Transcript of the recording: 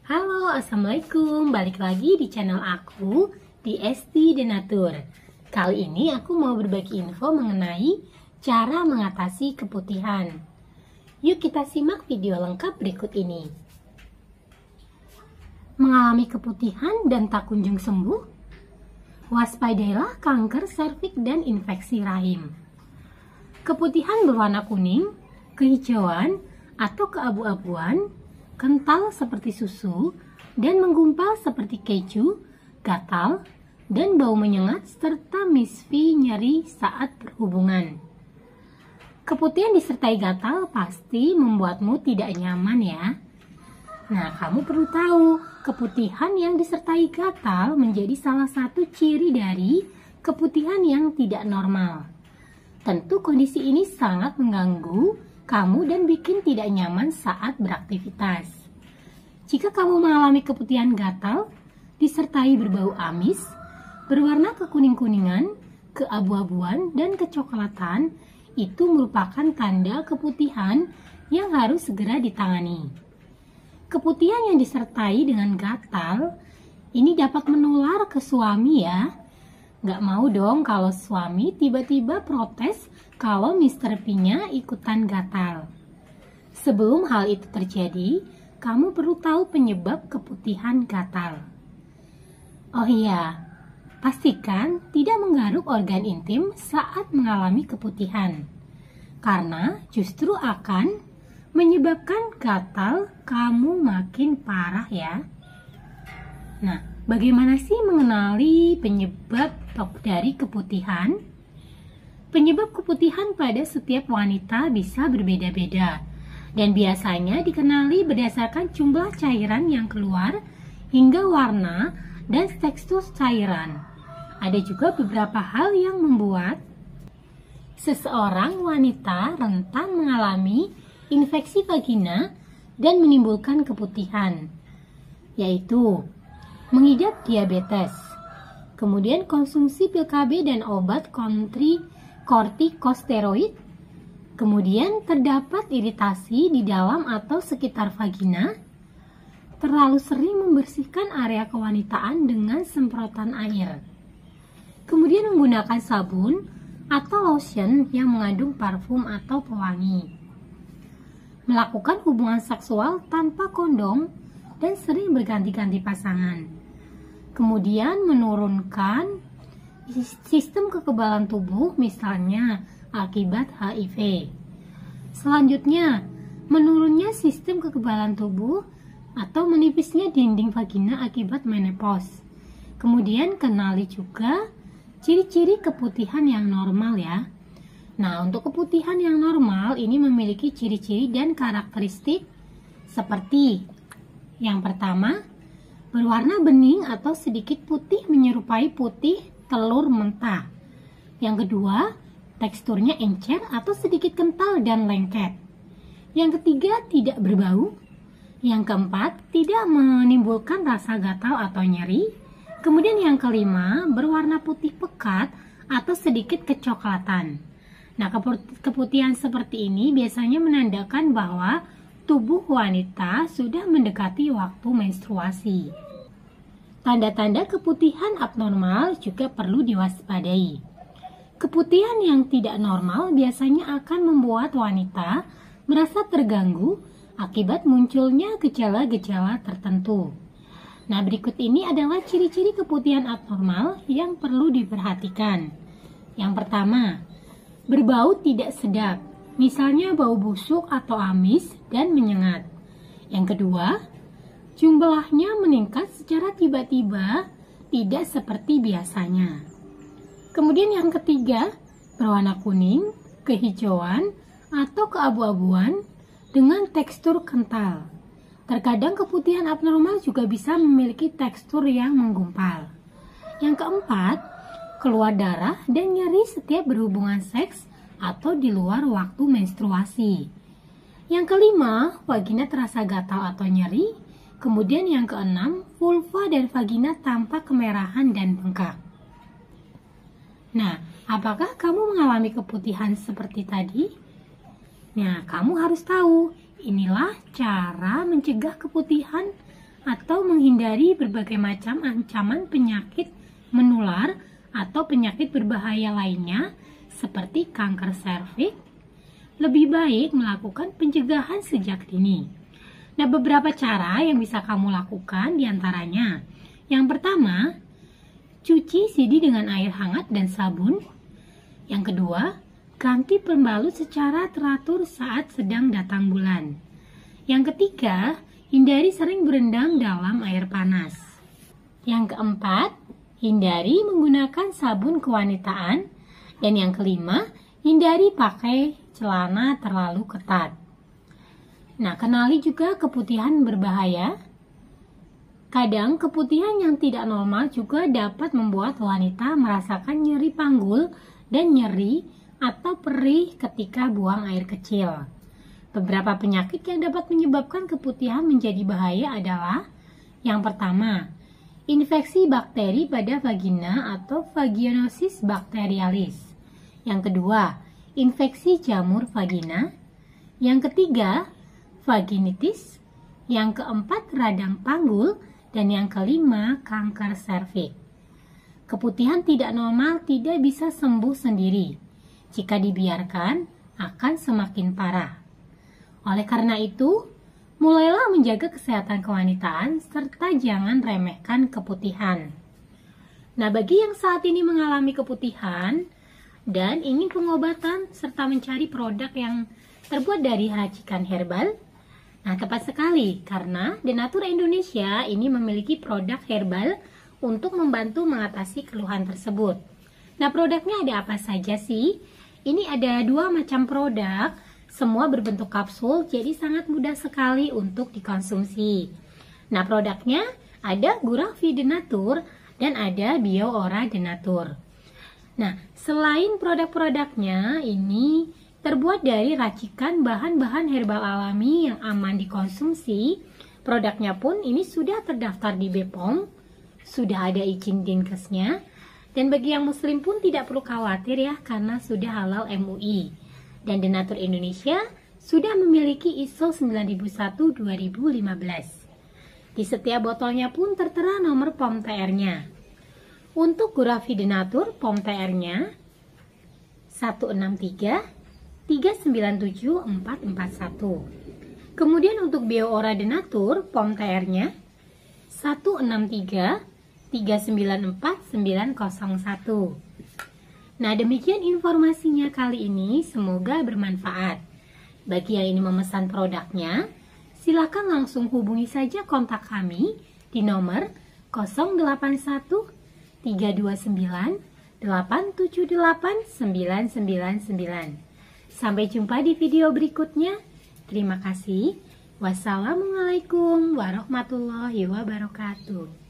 Halo, assalamualaikum. Balik lagi di channel aku di Esti Denatur. Kali ini aku mau berbagi info mengenai cara mengatasi keputihan. Yuk kita simak video lengkap berikut ini. Mengalami keputihan dan tak kunjung sembuh? Waspadailah kanker serviks dan infeksi rahim. Keputihan berwarna kuning, kehijauan, atau keabu-abuan, kental seperti susu, dan menggumpal seperti keju, gatal, dan bau menyengat, serta misfi nyeri saat berhubungan. Keputihan disertai gatal pasti membuatmu tidak nyaman ya. Nah, kamu perlu tahu, keputihan yang disertai gatal menjadi salah satu ciri dari keputihan yang tidak normal. Tentu kondisi ini sangat mengganggu kamu dan bikin tidak nyaman saat beraktivitas. Jika kamu mengalami keputihan gatal, disertai berbau amis, berwarna kekuning-kuningan, keabu-abuan, dan kecoklatan, itu merupakan tanda keputihan yang harus segera ditangani. Keputihan yang disertai dengan gatal, ini dapat menular ke suami ya. Nggak mau dong kalau suami tiba-tiba protes kalau Mr. P-nya ikutan gatal. Sebelum hal itu terjadi, kamu perlu tahu penyebab keputihan gatal. Oh iya, pastikan tidak menggaruk organ intim saat mengalami keputihan, karena justru akan menyebabkan gatal kamu makin parah ya. Nah, bagaimana sih mengenali penyebab dari keputihan? Penyebab keputihan pada setiap wanita bisa berbeda-beda dan biasanya dikenali berdasarkan jumlah cairan yang keluar hingga warna dan tekstur cairan. Ada juga beberapa hal yang membuat seseorang wanita rentan mengalami infeksi vagina dan menimbulkan keputihan, yaitu mengidap diabetes, kemudian konsumsi pil KB dan obat kortikosteroid, kemudian terdapat iritasi di dalam atau sekitar vagina, terlalu sering membersihkan area kewanitaan dengan semprotan air, kemudian menggunakan sabun atau lotion yang mengandung parfum atau pewangi, melakukan hubungan seksual tanpa kondom, dan sering berganti-ganti pasangan. Kemudian menurunkan sistem kekebalan tubuh, misalnya akibat HIV. Selanjutnya, menurunnya sistem kekebalan tubuh atau menipisnya dinding vagina akibat menopause. Kemudian kenali juga ciri-ciri keputihan yang normal ya. Nah, untuk keputihan yang normal ini memiliki ciri-ciri dan karakteristik seperti yang pertama, berwarna bening atau sedikit putih menyerupai putih telur mentah. Yang kedua, teksturnya encer atau sedikit kental dan lengket. Yang ketiga, tidak berbau. Yang keempat, tidak menimbulkan rasa gatal atau nyeri. Kemudian yang kelima, berwarna putih pekat atau sedikit kecoklatan. Nah, keputihan seperti ini biasanya menandakan bahwa tubuh wanita sudah mendekati waktu menstruasi. Tanda-tanda keputihan abnormal juga perlu diwaspadai. Keputihan yang tidak normal biasanya akan membuat wanita merasa terganggu akibat munculnya gejala-gejala tertentu. Nah, berikut ini adalah ciri-ciri keputihan abnormal yang perlu diperhatikan. Yang pertama, berbau tidak sedap, misalnya bau busuk atau amis dan menyengat. Yang kedua, jumlahnya meningkat secara tiba-tiba, tidak seperti biasanya. Kemudian yang ketiga, berwarna kuning, kehijauan, atau keabu-abuan dengan tekstur kental. Terkadang keputihan abnormal juga bisa memiliki tekstur yang menggumpal. Yang keempat, keluar darah dan nyeri setiap berhubungan seks atau di luar waktu menstruasi. Yang kelima, vagina terasa gatal atau nyeri. Kemudian yang keenam, vulva dan vagina tampak kemerahan dan bengkak. Nah, apakah kamu mengalami keputihan seperti tadi? Nah, kamu harus tahu, inilah cara mencegah keputihan atau menghindari berbagai macam ancaman penyakit menular atau penyakit berbahaya lainnya seperti kanker serviks, lebih baik melakukan pencegahan sejak dini. Nah, beberapa cara yang bisa kamu lakukan diantaranya. Yang pertama, cuci sidi dengan air hangat dan sabun. Yang kedua, ganti pembalut secara teratur saat sedang datang bulan. Yang ketiga, hindari sering berendam dalam air panas. Yang keempat, hindari menggunakan sabun kewanitaan. Dan yang kelima, hindari pakai celana terlalu ketat. Nah, kenali juga keputihan berbahaya. Kadang keputihan yang tidak normal juga dapat membuat wanita merasakan nyeri panggul dan nyeri atau perih ketika buang air kecil. Beberapa penyakit yang dapat menyebabkan keputihan menjadi bahaya adalah: yang pertama, infeksi bakteri pada vagina atau vaginosis bacterialis. Yang kedua, infeksi jamur vagina. Yang ketiga, vaginitis. Yang keempat, radang panggul. Dan yang kelima, kanker serviks. Keputihan tidak normal tidak bisa sembuh sendiri. Jika dibiarkan, akan semakin parah. Oleh karena itu, mulailah menjaga kesehatan kewanitaan serta jangan remehkan keputihan. Nah, bagi yang saat ini mengalami keputihan dan ingin pengobatan serta mencari produk yang terbuat dari racikan herbal, nah, tepat sekali karena Denatur Indonesia ini memiliki produk herbal untuk membantu mengatasi keluhan tersebut. Nah, produknya ada apa saja sih? Ini ada 2 macam produk, semua berbentuk kapsul, jadi sangat mudah sekali untuk dikonsumsi. Nah, produknya ada Gurafi Denatur dan ada BioOra Denatur. Nah, selain produk-produknya ini terbuat dari racikan bahan-bahan herbal alami yang aman dikonsumsi, produknya pun ini sudah terdaftar di BPOM, sudah ada izin Dinkesnya, dan bagi yang muslim pun tidak perlu khawatir ya, karena sudah halal MUI. Dan Denatur Indonesia sudah memiliki ISO 9001-2015. Di setiap botolnya pun tertera nomor POM TR-nya. Untuk Gurafi Denatur, POM TR-nya 163-397-441. Kemudian untuk BioOra Denatur, POM TR-nya 163-394-901. Nah, demikian informasinya kali ini, semoga bermanfaat. Bagi yang ingin memesan produknya, silakan langsung hubungi saja kontak kami di nomor 081 329 878 999. Sampai jumpa di video berikutnya. Terima kasih. Wassalamualaikum warahmatullahi wabarakatuh.